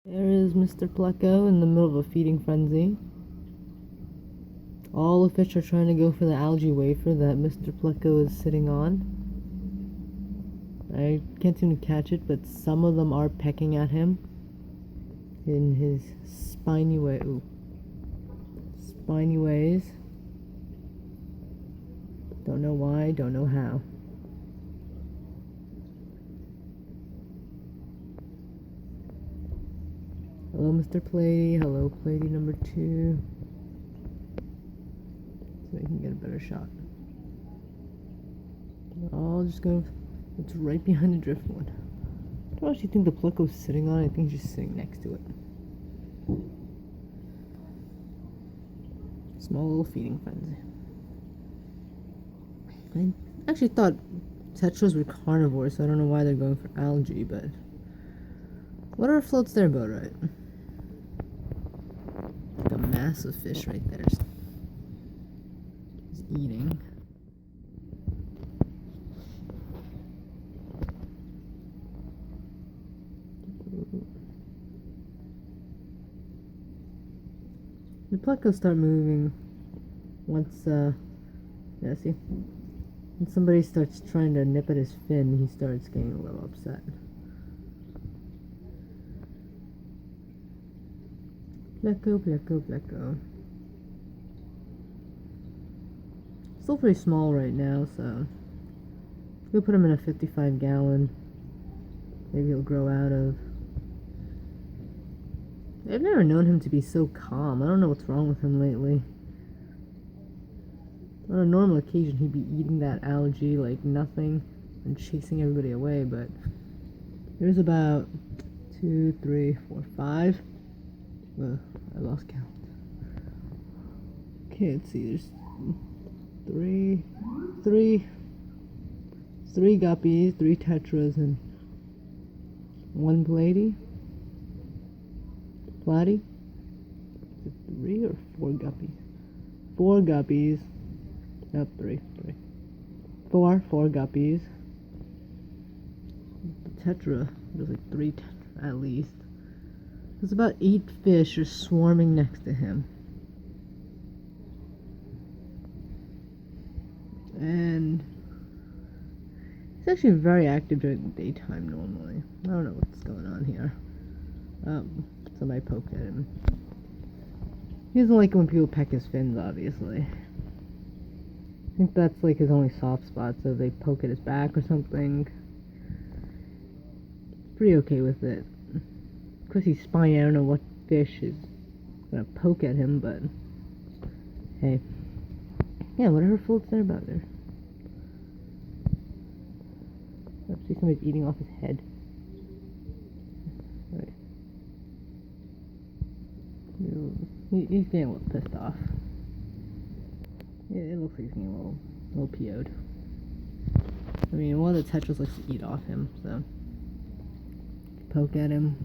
There is Mr. Pleco in the middle of a feeding frenzy. All the fish are trying to go for the algae wafer that Mr. Pleco is sitting on. I can't seem to catch it, but some of them are pecking at him in his spiny ways. Don't know why, don't know how. Hello, Mr. Plady. Hello, Plady number 2. So I can get a better shot. I'll just go. It's right behind the driftwood. I don't actually think the Pleco's sitting on it. I think he's just sitting next to it. Small little feeding frenzy. I actually thought tetras were carnivores, so I don't know why they're going for algae, but whatever floats their boat, right? Like a massive fish right there. He's eating. The Plecos start moving once, yeah, see? When somebody starts trying to nip at his fin, he starts getting a little upset. Pleco, Pleco, Pleco. Still pretty small right now, so we'll put him in a 55-gallon. Maybe he'll grow out of. I've never known him to be so calm. I don't know what's wrong with him lately. On a normal occasion, he'd be eating that algae like nothing and chasing everybody away, but there's about 2, 3, 4, 5. I lost count. Okay, let's see. There's three guppies, 3 tetras, and 1 platy. Platy? Is it 3 or 4 guppies? 4 guppies. Nope, 3. 4 guppies. The tetra, there's like 3 tetra at least. There's about 8 fish are swarming next to him. And he's actually very active during the daytime normally. I don't know what's going on here. Somebody poked at him. He doesn't like it when people peck his fins, obviously. I think that's like his only soft spot, so if they poke at his back or something, pretty okay with it. Of course he's spiny, I don't know what fish is gonna poke at him, but hey. Yeah, whatever floats their boat there. I see somebody's eating off his head. Right. He's getting a little pissed off. It looks like he's getting a little PO'd. I mean, one of the tetras likes to eat off him, so poke at him.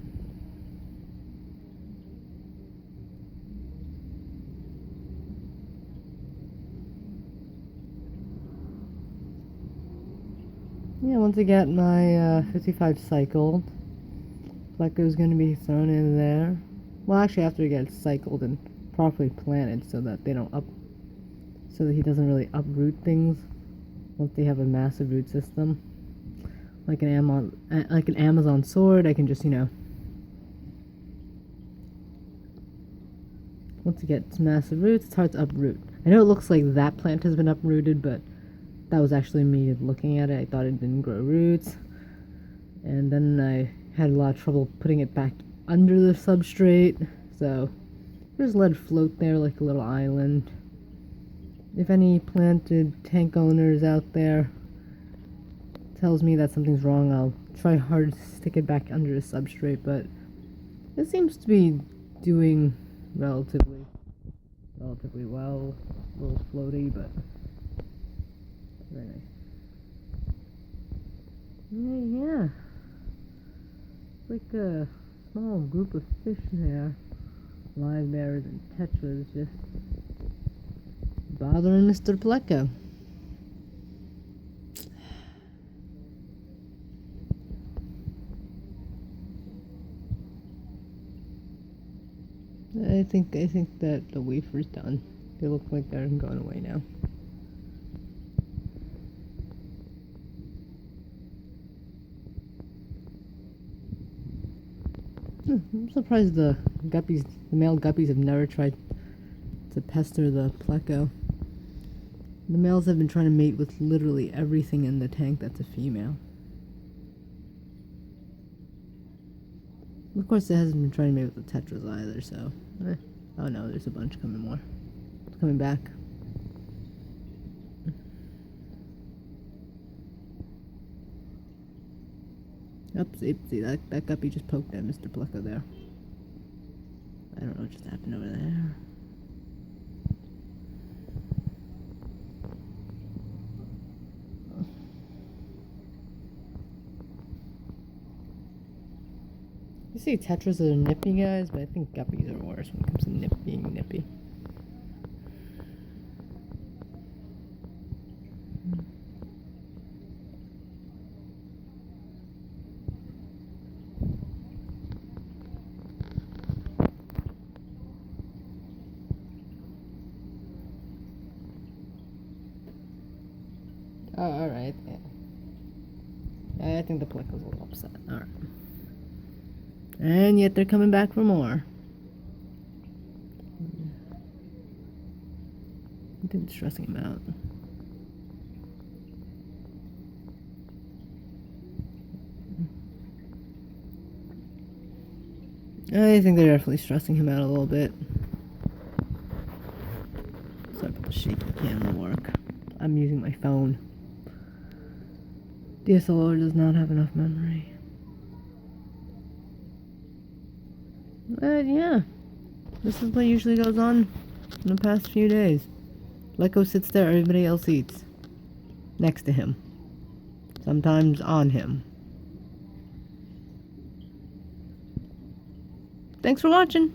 Yeah, once I get my 55 cycled, Pleco's going to be thrown in there. Well, actually, after it gets cycled and properly planted, so that so that he doesn't really uproot things once they have a massive root system. Like an Amazon sword, I can just, once it gets massive roots, it's hard to uproot. I know it looks like that plant has been uprooted, but that was actually me looking at it. I thought it didn't grow roots. And then I had a lot of trouble putting it back under the substrate, so just let it float there like a little island. If any planted tank owners out there tells me that something's wrong, I'll try hard to stick it back under the substrate, but it seems to be doing relatively well. A little floaty, but very nice. Yeah. It's like a small group of fish there. Livebearers and tetras just bothering Mr. Pleco. I think that the wafer's done. They look like they're going away now. I'm surprised the male guppies have never tried to pester the pleco. The males have been trying to mate with literally everything in the tank that's a female. Of course, it hasn't been trying to mate with the tetras either, so... Oh no, there's a bunch coming more. It's coming back. Oops, oopsie, that guppy just poked at Mr. Pleco there. I don't know what just happened over there. You see tetras are nippy guys, but I think guppies are worse when it comes to being nippy. Oh, alright. Yeah. I think the Pleco's a little upset. Alright. And yet they're coming back for more. I think it's stressing him out. I think they're definitely stressing him out a little bit. Sorry about the shaky camera work. I'm using my phone. DSLR does not have enough memory. But yeah, this is what usually goes on in the past few days. Pleco sits there, everybody else eats. Next to him. Sometimes on him. Thanks for watching!